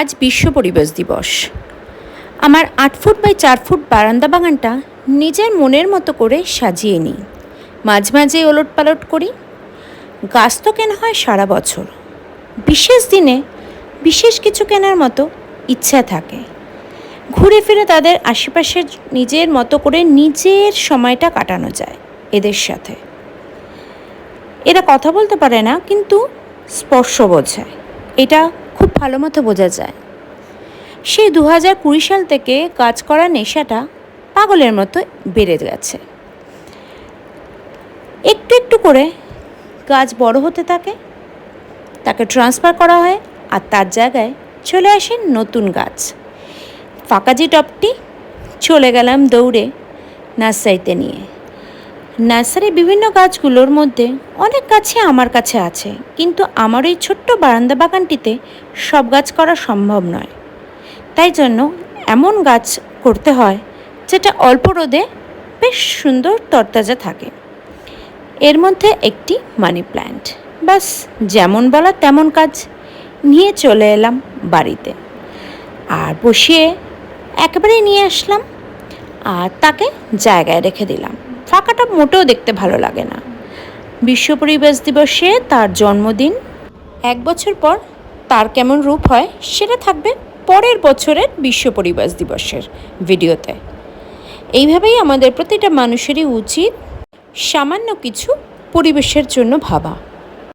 আজ বিশ্ব পরিবেশ দিবস। আমার 8 ফুট বাই 4 ফুট বারান্দা বাগানটা নিজের মনের মতো করে সাজিয়ে নিই। মাঝে মাঝে ওলটপালট করি। গাছ তো কেনা হয় সারা বছর, বিশেষ দিনে বিশেষ কিছু কেনার মতো ইচ্ছা থাকে। ঘুরে ফিরে তাদের আশেপাশে নিজের মতো করে নিজের সময়টা কাটানো যায় এদের সাথে। এরা কথা বলতে পারে না, কিন্তু স্পর্শ বোঝায়, এটা খুব ভালো মতো বোঝা যায়। সেই 2020 সাল থেকে কাজ করার নেশাটা পাগলের মতো বেড়ে গেছে। একটু একটু করে গাছ বড় হতে থাকে, তাকে ট্রান্সফার করা হয়, আর তার জায়গায় চলে আসে নতুন গাছ। ফাঁকা যে টবটি, চলে গেলাম দৌড়ে নার্সারিতে নিয়ে। নার্সারির বিভিন্ন গাছগুলোর মধ্যে অনেক গাছই আমার কাছে আছে, কিন্তু আমার এই ছোট্ট বারান্দা বাগানটিতে সব গাছ করা সম্ভব নয়। তাই জন্য এমন গাছ করতে হয় যেটা অল্প রোদে বেশ সুন্দর তরতাজা থাকে। এর মধ্যে একটি মানি প্ল্যান্ট। ব্যাস, যেমন বলা তেমন কাজ নিয়ে চলে এলাম বাড়িতে, আর বসিয়ে একেবারেই নিয়ে আসলাম, আর তাকে জায়গায় রেখে দিলাম। ফাঁকাটা মোটেও দেখতে ভালো লাগে না। বিশ্ব পরিবেশ দিবসে তার জন্মদিন, 1 বছর পর তার কেমন রূপ হয় সেটা থাকবে পরের বছরের বিশ্ব পরিবেশ দিবসের ভিডিওতে। এইভাবেই আমাদের প্রতিটা মানুষেরই উচিত সামান্য কিছু পরিবেশের জন্য ভাবা।